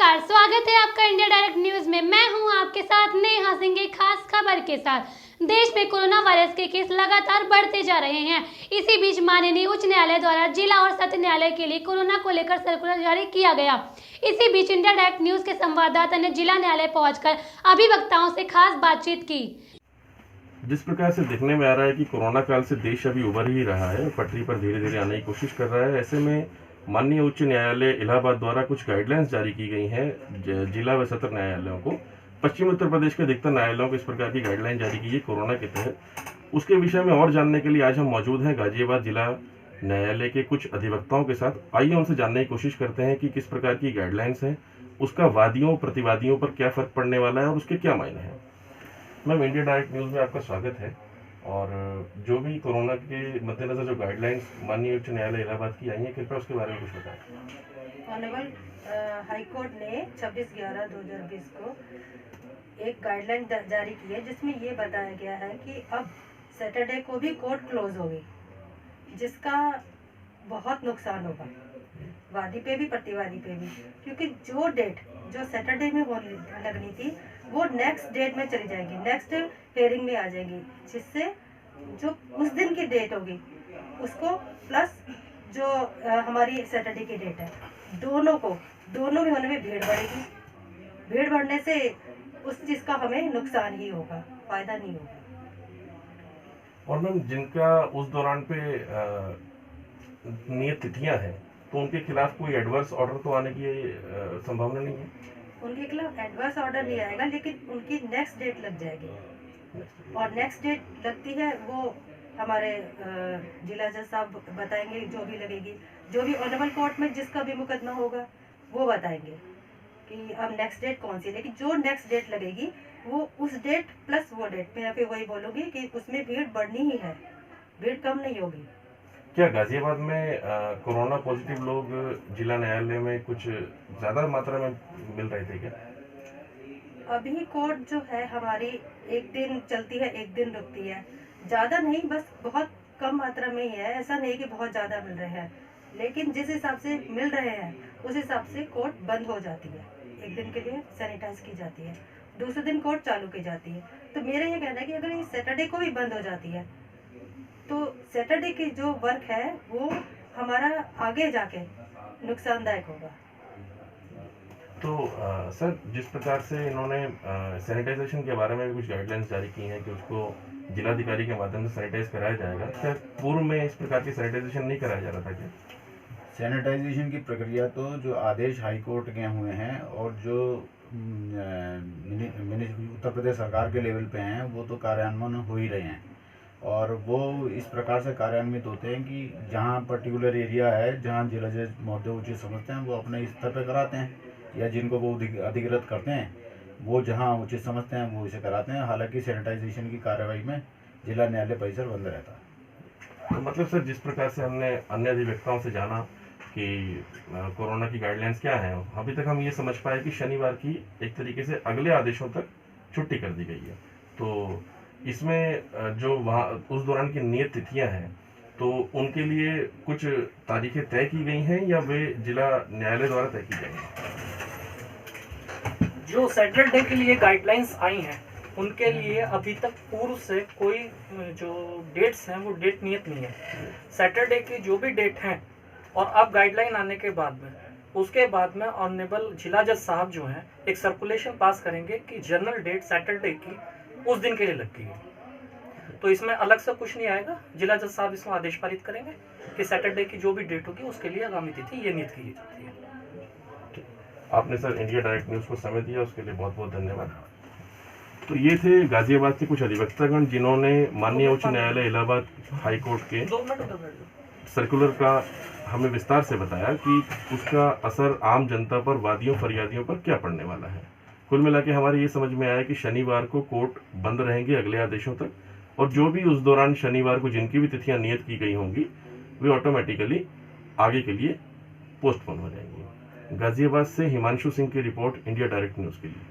नमस्कार, स्वागत है आपका इंडिया डायरेक्ट न्यूज में। मैं हूं आपके साथ नेहा सिंह। एक खास खबर के साथ देश में कोरोना वायरस के केस लगातार बढ़ते जा रहे हैं। इसी बीच माननीय उच्च न्यायालय द्वारा जिला और सत्र न्यायालय के लिए कोरोना को लेकर सर्कुलर जारी किया गया। इसी बीच इंडिया डायरेक्ट न्यूज के संवाददाता ने जिला न्यायालय पहुंचकर अभिवक्ताओं से खास बातचीत की। जिस प्रकार से देखने में आ रहा है कि कोरोना काल से देश अभी उभर ही रहा है, पटरी पर धीरे धीरे आने की कोशिश कर रहा है, ऐसे में माननीय उच्च न्यायालय इलाहाबाद द्वारा कुछ गाइडलाइंस जारी की गई हैं जिला व सत्र न्यायालयों को। पश्चिम उत्तर प्रदेश के अधिकतर न्यायालयों को इस प्रकार की गाइडलाइन जारी की है कोरोना के तहत। उसके विषय में और जानने के लिए आज हम मौजूद हैं गाजियाबाद जिला न्यायालय के कुछ अधिवक्ताओं के साथ। आइए उनसे जानने की कोशिश करते हैं कि किस प्रकार की गाइडलाइंस हैं, उसका वादियों प्रतिवादियों पर क्या फर्क पड़ने वाला है और उसके क्या मायने हैं। मैम, इंडिया डायरेक्ट न्यूज में आपका स्वागत है। और जो भी कोरोना के मद्देनजर जो गाइडलाइंस माननीय उच्च न्यायालय इलाहाबाद की आई है, कृपया उसके बारे में कुछ बताएं। ऑनरेबल हाई कोर्ट ने 26/11/2020 को एक गाइडलाइन जारी की है, जिसमें ये बताया गया है कि अब सैटरडे को भी कोर्ट क्लोज होगी, जिसका बहुत नुकसान होगा वादी पे भी प्रतिवादी पे भी, क्योंकि जो डेट जो सैटरडे में लगनी थी वो नेक्स्ट डेट में चली जाएगी, नेक्स्ट हेयरिंग में आ जाएगी, जिससे जो उस दिन की डेट होगी उसको प्लस जो हमारी सैटरडे की डेट है, दोनों में होने में भीड़ बढ़ेगी। भीड़ बढ़ने से उस चीज़ का हमें नुकसान ही होगा, फायदा नहीं होगा। और मैम, जिनका उस दौरान पे नियत तिथियां हैं, तो उनके खिलाफ कोई एडवर्स ऑर्डर तो आने की संभावना नहीं है? उनके खिलाफ एडवर्स ऑर्डर नहीं आएगा, लेकिन उनकी नेक्स्ट डेट लग जाएगी। और नेक्स्ट डेट लगती है वो हमारे जिला जज साहब बताएंगे, जो भी लगेगी, जो भी ऑनरेबल कोर्ट में जिसका भी मुकदमा होगा वो बताएंगे कि अब नेक्स्ट डेट कौन सी। लेकिन जो नेक्स्ट डेट लगेगी वो उस डेट प्लस वो डेट, मैं यहाँ पे वही बोलूँगी कि उसमें भीड़ बढ़नी ही है, भीड़ कम नहीं होगी। क्या गाजियाबाद में कोरोना पॉजिटिव लोग जिला न्यायालय में कुछ ज्यादा मात्रा में मिल रहे थे क्या? अभी कोर्ट जो है हमारी एक दिन चलती है, एक दिन रुकती है, ज़्यादा नहीं, बस बहुत कम मात्रा में ही है। ऐसा नहीं कि बहुत ज़्यादा मिल रहे हैं, लेकिन जिस हिसाब से मिल रहे हैं उस हिसाब से कोर्ट बंद हो जाती है। एक दिन के लिए सैनिटाइज की जाती है, दूसरे दिन कोर्ट चालू की जाती है। तो मेरा ये कहना है कि अगर ये सैटरडे को भी बंद हो जाती है तो सैटरडे की जो वर्क है वो हमारा आगे जाके नुकसानदायक होगा। तो सर, जिस प्रकार से इन्होंने सैनिटाइजेशन के बारे में भी कुछ गाइडलाइंस जारी की हैं कि उसको जिलाधिकारी के माध्यम से सैनिटाइज कराया जाएगा, क्या पूर्व में इस प्रकार की सैनिटाइजेशन नहीं कराया जा रहा था क्या? सैनिटाइजेशन की प्रक्रिया तो जो आदेश हाई कोर्ट के हुए हैं और जो उत्तर प्रदेश सरकार के लेवल पे हैं वो तो कार्यान्वयन हो ही रहे हैं। और वो इस प्रकार से कार्यान्वित होते हैं कि जहाँ पर्टिकुलर एरिया है, जहाँ जिला जज महोदय उचित समझते हैं वो अपने स्तर पे कराते हैं, या जिनको वो अधिकृत करते हैं वो जहाँ उचित समझते हैं वो इसे कराते हैं। हालांकि सैनिटाइजेशन की कार्रवाई में जिला न्यायालय परिसर बंद रहता है। तो मतलब सर, जिस प्रकार से हमने अन्य अधिवक्ताओं से जाना कि कोरोना की गाइडलाइंस क्या है, अभी तक हम ये समझ पाए कि शनिवार की एक तरीके से अगले आदेशों तक छुट्टी कर दी गई है। तो इसमें जो वहाँ उस दौरान की नियत तिथियां हैं, तो उनके लिए कुछ तारीखें तय की गई हैं या वे जिला न्यायालय द्वारा तय की जाएंगी? जो सैटरडे के लिए गाइडलाइंस आई हैं उनके लिए अभी तक पूर्व से कोई जो डेट्स हैं वो डेट नियत नहीं है। सैटरडे की जो भी डेट हैं और अब गाइडलाइन आने के बाद में उसके बाद में ऑनरेबल जिला जज साहब जो हैं एक सर्कुलेशन पास करेंगे कि जनरल डेट सैटरडे की उस दिन के लिए लगती है। तो इसमें अलग से कुछ नहीं आएगा, जिला जज साहब इसमें आदेश पारित करेंगे कि सैटरडे की जो भी डेट होगी उसके लिए आगामी तिथि ये नियत की जाती है। आपने सर इंडिया डायरेक्ट न्यूज को समय दिया, उसके लिए बहुत बहुत धन्यवाद। तो ये थे गाजियाबाद के कुछ अधिवक्तागण जिन्होंने माननीय उच्च न्यायालय इलाहाबाद हाई कोर्ट के सर्कुलर का हमें विस्तार से बताया कि उसका असर आम जनता पर, वादियों फरियादियों पर क्या पड़ने वाला है। कुल मिला के हमारे ये समझ में आया कि शनिवार को कोर्ट बंद रहेंगे अगले आदेशों तक, और जो भी उस दौरान शनिवार को जिनकी भी तिथियां नियत की गई होंगी वे ऑटोमेटिकली आगे के लिए पोस्टपोन हो जाएंगी। गाजियाबाद से हिमांशु सिंह की रिपोर्ट, इंडिया डायरेक्ट न्यूज के लिए।